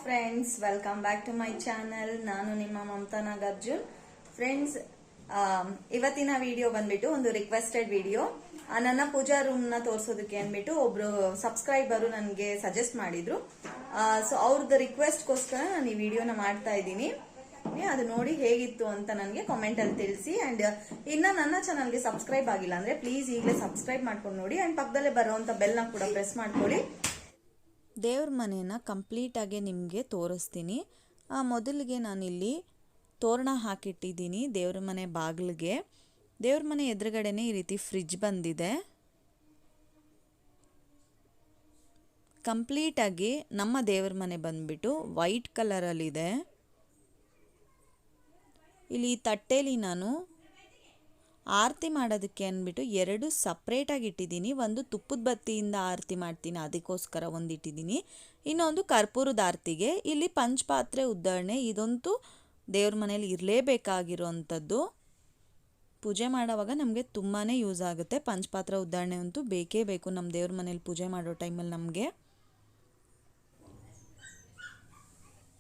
Friends, welcome back to my channel. ನಾನು ನಿಮ್ಮ Mamata Nagarjun. Friends, ಇವತ್ತಿನ ವಿಡಿಯೋ ಬಂದ್ಬಿಟ್ಟು ಒಂದು ರಿಕ್ವೆಸ್ಟೆಡ್ ವಿಡಿಯೋ. ನನ್ನ ಪೂಜಾ ರೂಮ್ ನ ತೋರಿಸೋದಕ್ಕೆ ಅಂದ್ಬಿಟ್ಟು ಒಬ್ರು ಸಬ್ಸ್ಕ್ರೈಬರು ನನಗೆ ಸಜೆಸ್ಟ್ ಮಾಡಿದ್ರು. ಸೊ ಅವ್ರದ್ದು ರಿಕ್ವೆಸ್ಟ್ಗೋಸ್ಕರ ನಾನು ಈ ವಿಡಿಯೋನ ಮಾಡ್ತಾ ಇದ್ದೀನಿ. ಅದು ನೋಡಿ ಹೇಗಿತ್ತು ಅಂತ ನನಗೆ ಕಾಮೆಂಟ್ ಅಲ್ಲಿ ತಿಳಿಸಿ. ಅಂಡ್ ಇನ್ನ ನನ್ನ ಚಾನಲ್ಗೆ ಸಬ್ಸ್ಕ್ರೈಬ್ ಆಗಿಲ್ಲ ಅಂದ್ರೆ ಪ್ಲೀಸ್ ಈಗಲೇ ಸಬ್ಸ್ಕ್ರೈಬ್ ಮಾಡ್ಕೊಂಡು ನೋಡಿ. ಅಂಡ್ ಪಕ್ಕದಲ್ಲೇ ಬರುವಂತ ಬೆಲ್ ನ ಕೂಡ ಪ್ರೆಸ್ ಮಾಡ್ಕೊಳ್ಳಿ. ದೇವ್ರ ಮನೇನ ಕಂಪ್ಲೀಟಾಗಿ ನಿಮಗೆ ತೋರಿಸ್ತೀನಿ. ಮೊದಲಿಗೆ ನಾನಿಲ್ಲಿ ತೋರಣ ಹಾಕಿಟ್ಟಿದ್ದೀನಿ ದೇವ್ರ ಮನೆ ಬಾಗಿಲಿಗೆ. ದೇವ್ರ ಮನೆ ಎದುರುಗಡೆನೇ ಈ ರೀತಿ ಫ್ರಿಡ್ಜ್ ಬಂದಿದೆ. ಕಂಪ್ಲೀಟಾಗಿ ನಮ್ಮ ದೇವ್ರ ಮನೆ ಬಂದ್ಬಿಟ್ಟು ವೈಟ್ ಕಲರಲ್ಲಿದೆ. ಇಲ್ಲಿ ತಟ್ಟೆಲಿ ನಾನು ಆರತಿ ಮಾಡೋದಕ್ಕೆ ಅಂದ್ಬಿಟ್ಟು ಎರಡು ಸಪ್ರೇಟಾಗಿ ಇಟ್ಟಿದ್ದೀನಿ. ಒಂದು ತುಪ್ಪದ ಬತ್ತಿಯಿಂದ ಆರತಿ ಮಾಡ್ತೀನಿ, ಅದಕ್ಕೋಸ್ಕರ ಒಂದು ಇಟ್ಟಿದ್ದೀನಿ. ಇನ್ನೊಂದು ಕರ್ಪೂರದ ಆರತಿಗೆ. ಇಲ್ಲಿ ಪಂಚಪಾತ್ರೆ ಉದ್ಧರಣೆ, ಇದಂತೂ ದೇವ್ರ ಮನೇಲಿ ಇರಲೇಬೇಕಾಗಿರೋವಂಥದ್ದು. ಪೂಜೆ ಮಾಡೋವಾಗ ನಮಗೆ ತುಂಬಾ ಯೂಸ್ ಆಗುತ್ತೆ. ಪಂಚಪಾತ್ರೆ ಉದ್ಧರಣೆ ಅಂತೂ ಬೇಕೇ ಬೇಕು ನಮ್ಮ ದೇವ್ರ ಮನೇಲಿ ಪೂಜೆ ಮಾಡೋ ಟೈಮಲ್ಲಿ ನಮಗೆ.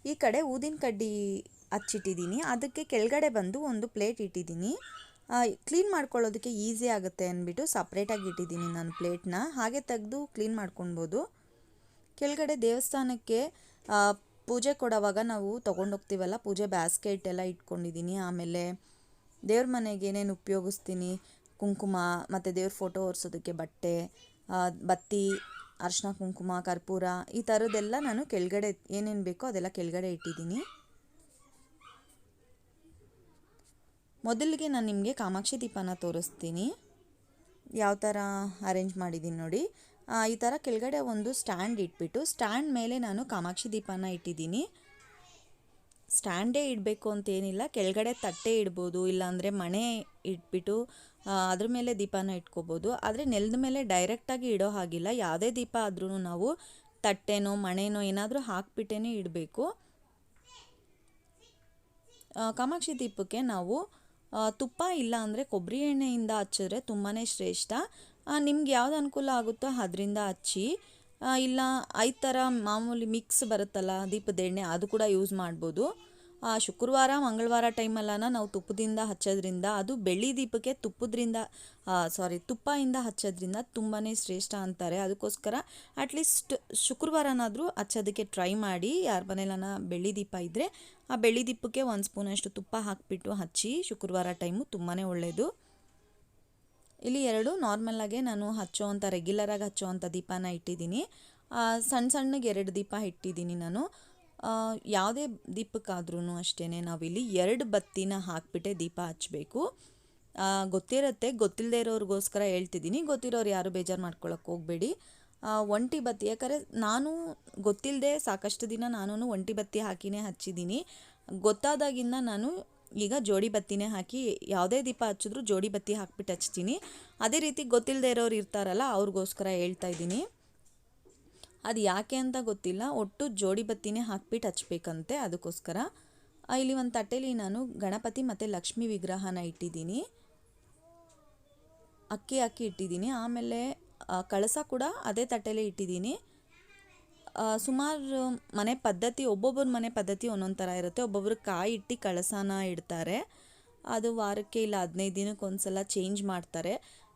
ಈ ಕಡೆ ಊದಿನ ಕಡ್ಡಿ ಹಚ್ಚಿಟ್ಟಿದ್ದೀನಿ. ಅದಕ್ಕೆ ಕೆಳಗಡೆ ಬಂದು ಒಂದು ಪ್ಲೇಟ್ ಇಟ್ಟಿದ್ದೀನಿ. ಕ್ಲೀನ್ ಮಾಡ್ಕೊಳ್ಳೋದಕ್ಕೆ ಈಸಿ ಆಗುತ್ತೆ ಅಂದ್ಬಿಟ್ಟು ಸಪ್ರೇಟಾಗಿ ಇಟ್ಟಿದ್ದೀನಿ ನಾನು ಪ್ಲೇಟ್ನ. ಹಾಗೆ ತೆಗೆದು ಕ್ಲೀನ್ ಮಾಡ್ಕೊಳ್ಬೋದು. ಕೆಳಗಡೆ ದೇವಸ್ಥಾನಕ್ಕೆ ಪೂಜೆ ಕೊಡೋವಾಗ ನಾವು ತೊಗೊಂಡೋಗ್ತೀವಲ್ಲ, ಪೂಜೆ ಬ್ಯಾಸ್ಕೆಟ್ ಎಲ್ಲ ಇಟ್ಕೊಂಡಿದ್ದೀನಿ. ಆಮೇಲೆ ದೇವ್ರ ಮನೆಗೆ ಏನೇನು ಉಪಯೋಗಿಸ್ತೀನಿ, ಕುಂಕುಮ ಮತ್ತು ದೇವ್ರ ಫೋಟೋ ಒರೆಸೋದಕ್ಕೆ ಬಟ್ಟೆ, ಬತ್ತಿ, ಅರಿಶಿನ ಕುಂಕುಮ, ಕರ್ಪೂರ, ಈ ಥರದ್ದೆಲ್ಲ ನಾನು ಕೆಳಗಡೆ ಏನೇನು ಬೇಕೋ ಅದೆಲ್ಲ ಕೆಳಗಡೆ ಇಟ್ಟಿದ್ದೀನಿ. ಮೊದಲಿಗೆ ನಾನು ನಿಮಗೆ ಕಾಮಾಕ್ಷಿ ದೀಪನ ತೋರಿಸ್ತೀನಿ. ಯಾವ ಥರ ಅರೇಂಜ್ ಮಾಡಿದ್ದೀನಿ ನೋಡಿ. ಈ ಥರ ಕೆಳಗಡೆ ಒಂದು ಸ್ಟ್ಯಾಂಡ್ ಇಟ್ಬಿಟ್ಟು ಸ್ಟ್ಯಾಂಡ್ ಮೇಲೆ ನಾನು ಕಾಮಾಕ್ಷಿ ದೀಪನ ಇಟ್ಟಿದ್ದೀನಿ. ಸ್ಟ್ಯಾಂಡೇ ಇಡಬೇಕು ಅಂತೇನಿಲ್ಲ, ಕೆಳಗಡೆ ತಟ್ಟೆ ಇಡ್ಬೋದು, ಇಲ್ಲಾಂದರೆ ಮಣೆ ಇಟ್ಬಿಟ್ಟು ಅದ್ರ ಮೇಲೆ ದೀಪನ ಇಟ್ಕೋಬೋದು. ಆದರೆ ನೆಲದ ಮೇಲೆ ಡೈರೆಕ್ಟಾಗಿ ಇಡೋ ಹಾಗಿಲ್ಲ. ಯಾವುದೇ ದೀಪ ಆದ್ರೂ ನಾವು ತಟ್ಟೆನೋ ಮಣೆನೋ ಏನಾದರೂ ಹಾಕ್ಬಿಟ್ಟೇ ಇಡಬೇಕು. ಕಾಮಾಕ್ಷಿ ದೀಪಕ್ಕೆ ನಾವು ತುಪ್ಪ ಇಲ್ಲ ಅಂದರೆ ಕೊಬ್ಬರಿ ಎಣ್ಣೆಯಿಂದ ಹಚ್ಚಿದ್ರೆ ತುಂಬಾ ಶ್ರೇಷ್ಠ. ನಿಮ್ಗೆ ಯಾವ್ದು ಅನುಕೂಲ ಆಗುತ್ತೋ ಅದರಿಂದ ಹಚ್ಚಿ. ಇಲ್ಲ 5 ಥರ ಮಾಮೂಲಿ ಮಿಕ್ಸ್ ಬರುತ್ತಲ್ಲ ದೀಪದ ಎಣ್ಣೆ, ಅದು ಕೂಡ ಯೂಸ್ ಮಾಡ್ಬೋದು. ಶುಕ್ರವಾರ ಮಂಗಳವಾರ ಟೈಮಲ್ಲನ ನಾವು ತುಪ್ಪದಿಂದ ಹಚ್ಚೋದ್ರಿಂದ, ಅದು ಬೆಳ್ಳಿ ದೀಪಕ್ಕೆ ತುಪ್ಪದಿಂದ ಹಚ್ಚೋದ್ರಿಂದ ತುಂಬಾ ಶ್ರೇಷ್ಠ ಅಂತಾರೆ. ಅದಕ್ಕೋಸ್ಕರ ಅಟ್ಲೀಸ್ಟ್ ಶುಕ್ರವಾರನಾದರೂ ಹಚ್ಚೋದಕ್ಕೆ ಟ್ರೈ ಮಾಡಿ. ಯಾರ ಮನೇಲನ ಬೆಳ್ಳಿ ದೀಪ ಇದ್ದರೆ ಆ ಬೆಳ್ಳಿ ದೀಪಕ್ಕೆ 1 ಸ್ಪೂನಷ್ಟು ತುಪ್ಪ ಹಾಕಿಬಿಟ್ಟು ಹಚ್ಚಿ. ಶುಕ್ರವಾರ ಟೈಮು ತುಂಬಾ ಒಳ್ಳೆಯದು. ಇಲ್ಲಿ 2 ನಾರ್ಮಲಾಗೆ ನಾನು ರೆಗ್ಯುಲರಾಗಿ ಹಚ್ಚೋವಂಥ ದೀಪನ ಇಟ್ಟಿದ್ದೀನಿ. ಸಣ್ಣಗೆ 2 ದೀಪ ಇಟ್ಟಿದ್ದೀನಿ ನಾನು. ಯಾವುದೇ ದೀಪಕ್ಕಾದ್ರೂ ಅಷ್ಟೇ ನಾವಿಲ್ಲಿ 2 ಬತ್ತಿನ ಹಾಕಿಬಿಟ್ಟೆ ದೀಪ ಹಚ್ಚಬೇಕು. ಗೊತ್ತಿರುತ್ತೆ, ಗೊತ್ತಿಲ್ಲದೆ ಇರೋರಿಗೋಸ್ಕರ ಹೇಳ್ತಿದ್ದೀನಿ. ಗೊತ್ತಿರೋರು ಯಾರು ಬೇಜಾರು ಮಾಡ್ಕೊಳಕ್ಕೆ ಹೋಗಬೇಡಿ. ಒಂಟಿ ಬತ್ತಿ, ಯಾಕಂದರೆ ನಾನು ಗೊತ್ತಿಲ್ಲದೆ ಸಾಕಷ್ಟು ದಿನ ನಾನು ಒಂಟಿ ಬತ್ತಿ ಹಾಕಿನೇ ಹಚ್ಚಿದ್ದೀನಿ. ಗೊತ್ತಾದಾಗಿಂದ ನಾನು ಈಗ ಜೋಡಿ ಬತ್ತಿನೇ ಹಾಕಿ ಯಾವುದೇ ದೀಪ ಹಚ್ಚಿದ್ರು ಜೋಡಿ ಬತ್ತಿ ಹಾಕ್ಬಿಟ್ಟು ಹಚ್ತೀನಿ. ಅದೇ ರೀತಿ ಗೊತ್ತಿಲ್ಲದೆ ಇರೋರು ಇರ್ತಾರಲ್ಲ, ಅವ್ರಿಗೋಸ್ಕರ ಹೇಳ್ತಾ ಇದ್ದೀನಿ. ಅದು ಯಾಕೆ ಅಂತ ಗೊತ್ತಿಲ್ಲ, ಒಟ್ಟು ಜೋಡಿ ಬತ್ತಿನೇ ಹಾಕ್ಬಿಟ್ಟು ಹಚ್ಬೇಕಂತೆ. ಅದಕ್ಕೋಸ್ಕರ ಇಲ್ಲಿ ಒಂದು ತಟ್ಟೆಲಿ ನಾನು ಗಣಪತಿ ಮತ್ತು ಲಕ್ಷ್ಮೀ ವಿಗ್ರಹನ ಇಟ್ಟಿದ್ದೀನಿ. ಅಕ್ಕಿ ಇಟ್ಟಿದ್ದೀನಿ. ಆಮೇಲೆ ಕಳಸ ಕೂಡ ಅದೇ ತಟ್ಟೆಲೇ ಇಟ್ಟಿದ್ದೀನಿ. ಸುಮಾರು ಮನೆ ಪದ್ಧತಿ, ಒಬ್ಬೊಬ್ಬರ ಮನೆ ಪದ್ಧತಿ ಒಂದೊಂದು ಥರ ಇರುತ್ತೆ. ಒಬ್ಬೊಬ್ಬರು ಕಾಯಿ ಇಟ್ಟು ಕಳಸನ ಇಡ್ತಾರೆ. ಅದು ವಾರಕ್ಕೆ ಇಲ್ಲ 15 ದಿನಕ್ಕೆ ಒಂದ್ಸಲ ಚೇಂಜ್ ಮಾಡ್ತಾರೆ.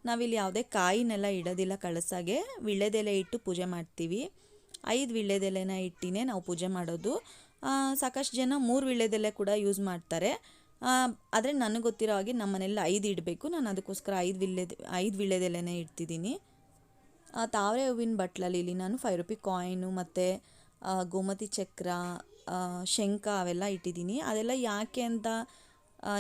ನಾವಿಲ್ಲಿ ಯಾವುದೇ ಕಾಯಿನೆಲ್ಲ ಇಡೋದಿಲ್ಲ ಕಳಸಾಗೆ. ವಿಳ್ಳೆದೆಲೆ ಇಟ್ಟು ಪೂಜೆ ಮಾಡ್ತೀವಿ. 5 ವಿಳ್ಳೆದೆಲೆನ ಇಟ್ಟಿನೇ ನಾವು ಪೂಜೆ ಮಾಡೋದು. ಸಾಕಷ್ಟು ಜನ 3 ವಿಳ್ಳೆದೆಲೆ ಕೂಡ ಯೂಸ್ ಮಾಡ್ತಾರೆ. ಆದರೆ ನನಗೆ ಗೊತ್ತಿರೋ ಹಾಗೆ ನಮ್ಮ ಮನೇಲಿ 5 ಇಡಬೇಕು. ನಾನು ಅದಕ್ಕೋಸ್ಕರ 5 ವಿಳ್ಳೆದೆಲೆನೇ ಇಡ್ತಿದ್ದೀನಿ. ತಾವರೆ ಹೂವಿನ ಬಟ್ಲಲ್ಲಿ ಇಲ್ಲಿ ನಾನು 5 ರೂಪಾಯಿ ಕಾಯಿನು ಮತ್ತು ಗೋಮತಿ ಚಕ್ರ, ಶಂಖ ಅವೆಲ್ಲ ಇಟ್ಟಿದ್ದೀನಿ. ಅದೆಲ್ಲ ಯಾಕೆ ಅಂತ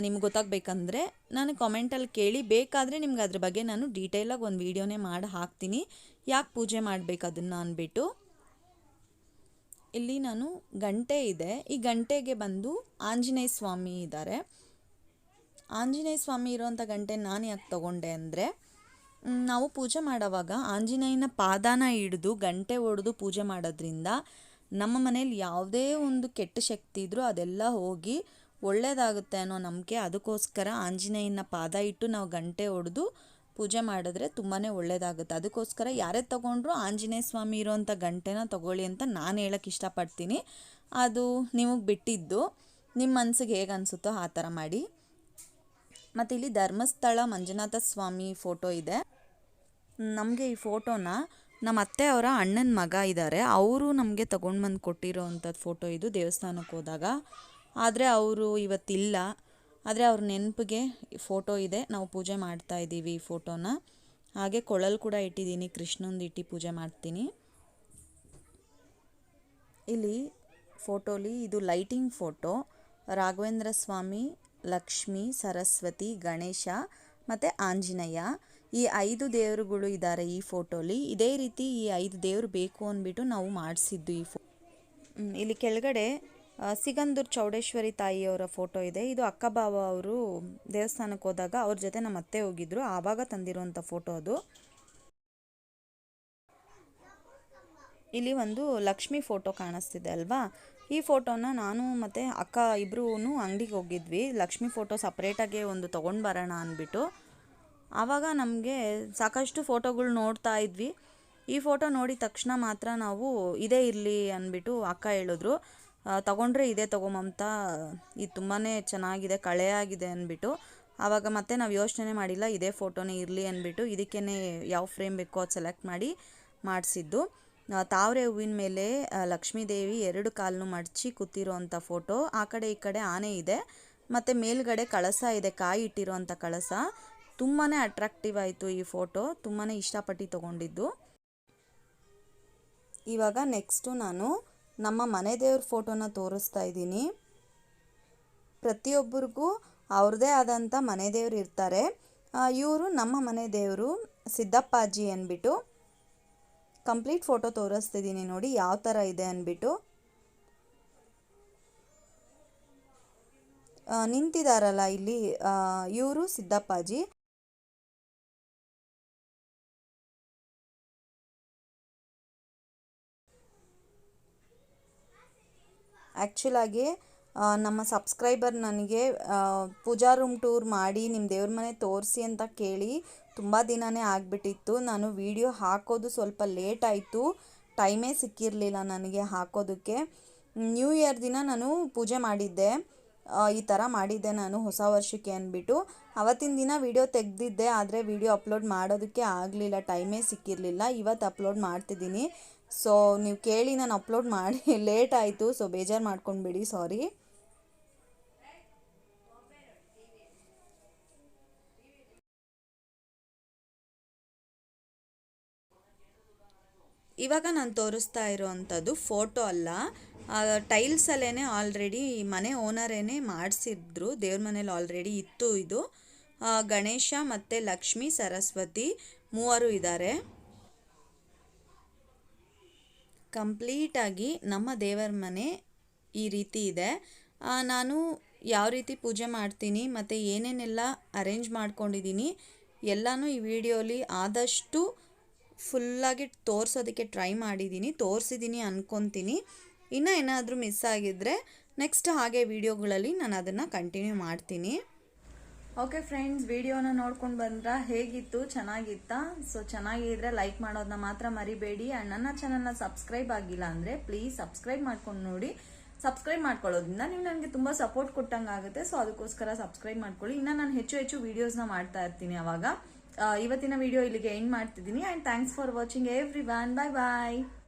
ನಿಮ್ಗೆ ಗೊತ್ತಾಗಬೇಕಂದ್ರೆ ನಾನು ಕಾಮೆಂಟಲ್ಲಿ ಕೇಳಿ. ಬೇಕಾದರೆ ನಿಮ್ಗೆ ಅದ್ರ ಬಗ್ಗೆ ನಾನು ಡೀಟೇಲಾಗಿ ಒಂದು ವೀಡಿಯೋನೇ ಮಾಡಿ ಹಾಕ್ತೀನಿ, ಯಾಕೆ ಪೂಜೆ ಮಾಡಬೇಕು ಅದನ್ನು ಅಂದ್ಬಿಟ್ಟು. ಇಲ್ಲಿ ನಾನು ಗಂಟೆ ಇದೆ. ಈ ಗಂಟೆಗೆ ಬಂದು ಆಂಜನೇಯ ಸ್ವಾಮಿ ಇದ್ದಾರೆ. ಆಂಜನೇಯ ಸ್ವಾಮಿ ಇರೋವಂಥ ಗಂಟೆ ನಾನು ಯಾಕೆ ತೊಗೊಂಡೆ ಅಂದರೆ, ನಾವು ಪೂಜೆ ಮಾಡೋವಾಗ ಆಂಜನೇಯನ ಪಾದನ ಹಿಡಿದು ಗಂಟೆ ಹೊಡೆದು ಪೂಜೆ ಮಾಡೋದ್ರಿಂದ ನಮ್ಮ ಮನೇಲಿ ಯಾವುದೇ ಒಂದು ಕೆಟ್ಟ ಶಕ್ತಿ ಇದ್ದರೂ ಅದೆಲ್ಲ ಹೋಗಿ ಒಳ್ಳೆಯದಾಗುತ್ತೆ ಅನ್ನೋ ನಂಬಿಕೆ. ಅದಕ್ಕೋಸ್ಕರ ಆಂಜನೇಯನ ಪಾದ ಇಟ್ಟು ನಾವು ಗಂಟೆ ಹೊಡೆದು ಪೂಜೆ ಮಾಡಿದ್ರೆ ತುಂಬಾ ಒಳ್ಳೆಯದಾಗುತ್ತೆ. ಅದಕ್ಕೋಸ್ಕರ ಯಾರೇ ತೊಗೊಂಡ್ರು ಆಂಜನೇಯ ಸ್ವಾಮಿ ಇರೋವಂಥ ಗಂಟೆನ ತೊಗೊಳ್ಳಿ ಅಂತ ನಾನು ಹೇಳೋಕ್ಕೆ ಇಷ್ಟಪಡ್ತೀನಿ. ಅದು ನಿಮಗೆ ಬಿಟ್ಟಿದ್ದು, ನಿಮ್ಮ ಮನಸ್ಸಿಗೆ ಹೇಗೆ ಅನಿಸುತ್ತೋ ಆ ಥರ ಮಾಡಿ. ಮತ್ತು ಇಲ್ಲಿ ಧರ್ಮಸ್ಥಳ ಮಂಜುನಾಥ ಸ್ವಾಮಿ ಫೋಟೋ ಇದೆ. ನಮಗೆ ಈ ಫೋಟೋನ ನಮ್ಮ ಅತ್ತೆ ಅವರ ಅಣ್ಣನ ಮಗ ಇದ್ದಾರೆ, ಅವರು ನಮಗೆ ತೊಗೊಂಡು ಬಂದು ಕೊಟ್ಟಿರೋ ಅಂಥದ್ದು ಫೋಟೋ ಇದು ದೇವಸ್ಥಾನಕ್ಕೆ ಹೋದಾಗ. ಆದರೆ ಅವರು ಇವತ್ತಿಲ್ಲ, ಆದರೆ ಅವ್ರ ನೆನಪಿಗೆ ಫೋಟೋ ಇದೆ. ನಾವು ಪೂಜೆ ಮಾಡ್ತಾ ಇದ್ದೀವಿ ಈ ಫೋಟೋನ. ಹಾಗೆ ಕೊಳಲು ಕೂಡ ಇಟ್ಟಿದ್ದೀನಿ, ಕೃಷ್ಣಂದು ಇಟ್ಟು ಪೂಜೆ ಮಾಡ್ತೀನಿ. ಇಲ್ಲಿ ಫೋಟೋಲಿ ಇದು ಲೈಟಿಂಗ್ ಫೋಟೋ. ರಾಘವೇಂದ್ರ ಸ್ವಾಮಿ, ಲಕ್ಷ್ಮಿ, ಸರಸ್ವತಿ, ಗಣೇಶ ಮತ್ತು ಆಂಜನೇಯ, ಈ 5 ದೇವರುಗಳು ಇದ್ದಾರೆ ಈ ಫೋಟೋಲಿ. ಇದೇ ರೀತಿ ಈ 5 ದೇವರು ಬೇಕು ಅಂದ್ಬಿಟ್ಟು ನಾವು ಮಾಡಿಸಿದ್ದು ಈ ಇಲ್ಲಿ ಕೆಳಗಡೆ ಸಿಗಂದೂರು ಚೌಡೇಶ್ವರಿ ತಾಯಿಯವರ ಫೋಟೋ ಇದೆ. ಇದು ಅಕ್ಕ ಬಾವ ಅವರು ದೇವಸ್ಥಾನಕ್ಕೆ ಹೋದಾಗ ಅವ್ರ ಜೊತೆ ನಮ್ಮ ಅತ್ತೆ ಹೋಗಿದ್ರು, ಆವಾಗ ತಂದಿರುವಂಥ ಫೋಟೋ ಅದು. ಇಲ್ಲಿ ಒಂದು ಲಕ್ಷ್ಮಿ ಫೋಟೋ ಕಾಣಿಸ್ತಿದೆ ಅಲ್ವಾ, ಈ ಫೋಟೋನ ನಾನು ಮತ್ತು ಅಕ್ಕ ಇಬ್ಬರೂ ಅಂಗಡಿಗೆ ಹೋಗಿದ್ವಿ. ಲಕ್ಷ್ಮಿ ಫೋಟೋ ಸಪ್ರೇಟಾಗೆ ಒಂದು ತೊಗೊಂಡು ಬರೋಣ ಅಂದ್ಬಿಟ್ಟು. ಆವಾಗ ನಮಗೆ ಸಾಕಷ್ಟು ಫೋಟೋಗಳು ನೋಡ್ತಾ ಇದ್ವಿ. ಈ ಫೋಟೋ ನೋಡಿದ ತಕ್ಷಣ ಮಾತ್ರ ನಾವು ಇದೇ ಇರಲಿ ಅಂದ್ಬಿಟ್ಟು ಅಕ್ಕ ಹೇಳಿದ್ರು, ತೊಗೊಂಡ್ರೆ ಇದೇ ತೊಗೊಂಬಂತ, ಇದು ತುಂಬಾ ಚೆನ್ನಾಗಿದೆ, ಕಳೆಯಾಗಿದೆ ಅಂದ್ಬಿಟ್ಟು. ಆವಾಗ ಮತ್ತೆ ನಾವು ಯೋಚನೆ ಮಾಡಿಲ್ಲ, ಇದೇ ಫೋಟೋನೇ ಇರಲಿ ಅಂದ್ಬಿಟ್ಟು ಇದಕ್ಕೇ ಯಾವ ಫ್ರೇಮ್ ಬೇಕೋ ಅದು ಸೆಲೆಕ್ಟ್ ಮಾಡಿ ಮಾಡಿಸಿದ್ದು. ತಾವರೆ ಹೂವಿನ ಮೇಲೆ ಲಕ್ಷ್ಮೀದೇವಿ 2 ಕಾಲನ್ನು ಮಡಚಿ ಕೂತಿರೋವಂಥ ಫೋಟೋ. ಆ ಕಡೆ ಈ ಕಡೆ ಆನೆ ಇದೆ, ಮತ್ತು ಮೇಲ್ಗಡೆ ಕಳಸ ಇದೆ, ಕಾಯಿ ಇಟ್ಟಿರೋವಂಥ ಕಳಸ. ತುಂಬಾ ಅಟ್ರಾಕ್ಟಿವ್ ಆಯಿತು ಈ ಫೋಟೋ, ತುಂಬಾ ಇಷ್ಟಪಟ್ಟು ತೊಗೊಂಡಿದ್ದು. ಇವಾಗ ನೆಕ್ಸ್ಟು ನಾನು ನಮ್ಮ ಮನೆ ದೇವ್ರ ಫೋಟೋನ ತೋರಿಸ್ತಾ ಇದ್ದೀನಿ. ಪ್ರತಿಯೊಬ್ಬರಿಗೂ ಅವ್ರದ್ದೇ ಆದಂಥ ಮನೆ ದೇವ್ರು ಇರ್ತಾರೆ. ಇವರು ನಮ್ಮ ಮನೆ ದೇವರು ಸಿದ್ದಪ್ಪಾಜಿ ಅಂದ್ಬಿಟ್ಟು. ಕಂಪ್ಲೀಟ್ ಫೋಟೋ ತೋರಿಸ್ತಿದ್ದೀನಿ ನೋಡಿ ಯಾವ ಥರ ಇದೆ ಅಂದ್ಬಿಟ್ಟು. ನಿಂತಿದ್ದಾರಲ್ಲ ಇಲ್ಲಿ ಇವರು ಸಿದ್ದಪ್ಪಾಜಿ. ಆ್ಯಕ್ಚುಲಾಗಿ ನಮ್ಮ ಸಬ್ಸ್ಕ್ರೈಬರ್ ನನಗೆ ಪೂಜಾ ರೂಮ್ ಟೂರ್ ಮಾಡಿ ನಿಮ್ಮ ದೇವ್ರ ಮನೆ ತೋರಿಸಿ ಅಂತ ಕೇಳಿ ತುಂಬ ದಿನವೇ ಆಗಿಬಿಟ್ಟಿತ್ತು. ನಾನು ವಿಡಿಯೋ ಹಾಕೋದು ಸ್ವಲ್ಪ ಲೇಟ್ ಆಯಿತು, ಟೈಮೇ ಸಿಕ್ಕಿರಲಿಲ್ಲ ನನಗೆ ಹಾಕೋದಕ್ಕೆ. ನ್ಯೂ ಇಯರ್ ದಿನ ನಾನು ಪೂಜೆ ಮಾಡಿದ್ದೆ, ಈ ಥರ ಮಾಡಿದ್ದೆ ನಾನು ಹೊಸ ವರ್ಷಕ್ಕೆ ಅಂದ್ಬಿಟ್ಟು. ಅವತ್ತಿನ ದಿನ ವಿಡಿಯೋ ತೆಗೆದಿದ್ದೆ, ಆದರೆ ವಿಡಿಯೋ ಅಪ್ಲೋಡ್ ಮಾಡೋದಕ್ಕೆ ಆಗಲಿಲ್ಲ, ಟೈಮೇ ಸಿಕ್ಕಿರಲಿಲ್ಲ. ಇವತ್ತು ಅಪ್ಲೋಡ್ ಮಾಡ್ತಿದ್ದೀನಿ. ಸೊ ನೀವು ಕೇಳಿ ನಾನು ಅಪ್ಲೋಡ್ ಮಾಡಿ ಲೇಟ್ ಆಯಿತು, ಸೊ ಬೇಜಾರು ಮಾಡ್ಕೊಂಡ್ಬಿಡಿ, ಸಾರಿ. ಇವಾಗ ನಾನು ತೋರಿಸ್ತಾ ಇರೋವಂಥದ್ದು ಫೋಟೋ ಅಲ್ಲ, ಟೈಲ್ಸಲ್ಲೇ ಆಲ್ರೆಡಿ ಮನೆ ಓನರೇನೆ ಮಾಡಿಸಿದ್ರು, ದೇವ್ರ ಮನೇಲಿ ಆಲ್ರೆಡಿ ಇತ್ತು ಇದು. ಗಣೇಶ ಮತ್ತು ಲಕ್ಷ್ಮಿ, ಸರಸ್ವತಿ 3 ಇದ್ದಾರೆ. ಕಂಪ್ಲೀಟಾಗಿ ನಮ್ಮ ದೇವರ ಮನೆ ಈ ರೀತಿ ಇದೆ. ನಾನು ಯಾವ ರೀತಿ ಪೂಜೆ ಮಾಡ್ತೀನಿ ಮತ್ತು ಏನೇನೆಲ್ಲ ಅರೇಂಜ್ ಮಾಡ್ಕೊಂಡಿದ್ದೀನಿ ಎಲ್ಲನೂ ಈ ವಿಡಿಯೋಲಿ ಆದಷ್ಟು ಫುಲ್ಲಾಗಿ ತೋರಿಸೋದಕ್ಕೆ ಟ್ರೈ ಮಾಡಿದ್ದೀನಿ, ತೋರಿಸಿದ್ದೀನಿ ಅಂದ್ಕೊತೀನಿ. ಇನ್ನೂ ಏನಾದರೂ ಮಿಸ್ ಆಗಿದ್ದರೆ ನೆಕ್ಸ್ಟ್ ಹಾಗೆ ವಿಡಿಯೋಗಳಲ್ಲಿ ನಾನು ಅದನ್ನು ಕಂಟಿನ್ಯೂ ಮಾಡ್ತೀನಿ. ಓಕೆ ಫ್ರೆಂಡ್ಸ್, ವಿಡಿಯೋನ ನೋಡ್ಕೊಂಡು ಬಂದ್ರ ಹೇಗಿತ್ತು, ಚೆನ್ನಾಗಿತ್ತಾ? ಸೊ ಚೆನ್ನಾಗಿದ್ರೆ ಲೈಕ್ ಮಾಡೋದನ್ನ ಮಾತ್ರ ಮರಿಬೇಡಿ. ಆ್ಯಂಡ್ ನನ್ನ ಚಾನಲ್ನ ಸಬ್ಸ್ಕ್ರೈಬ್ ಆಗಿಲ್ಲ ಅಂದರೆ ಪ್ಲೀಸ್ ಸಬ್ಸ್ಕ್ರೈಬ್ ಮಾಡ್ಕೊಂಡು ನೋಡಿ. ಸಬ್ಸ್ಕ್ರೈಬ್ ಮಾಡ್ಕೊಳ್ಳೋದ್ರಿಂದ ನೀವು ನನಗೆ ತುಂಬ ಸಪೋರ್ಟ್ ಕೊಟ್ಟಂಗೆ ಆಗುತ್ತೆ. ಸೊ ಅದಕ್ಕೋಸ್ಕರ ಸಬ್ಸ್ಕ್ರೈಬ್ ಮಾಡ್ಕೊಳ್ಳಿ. ಇನ್ನು ನಾನು ಹೆಚ್ಚು ವೀಡಿಯೋಸ್ನ ಮಾಡ್ತಾ ಇರ್ತೀನಿ. ಅವಾಗ ಇವತ್ತಿನ ವಿಡಿಯೋ ಇಲ್ಲಿಗೆ ಎಂಡ್ ಮಾಡ್ತಿದ್ದೀನಿ. And thanks for watching everyone. Bye bye.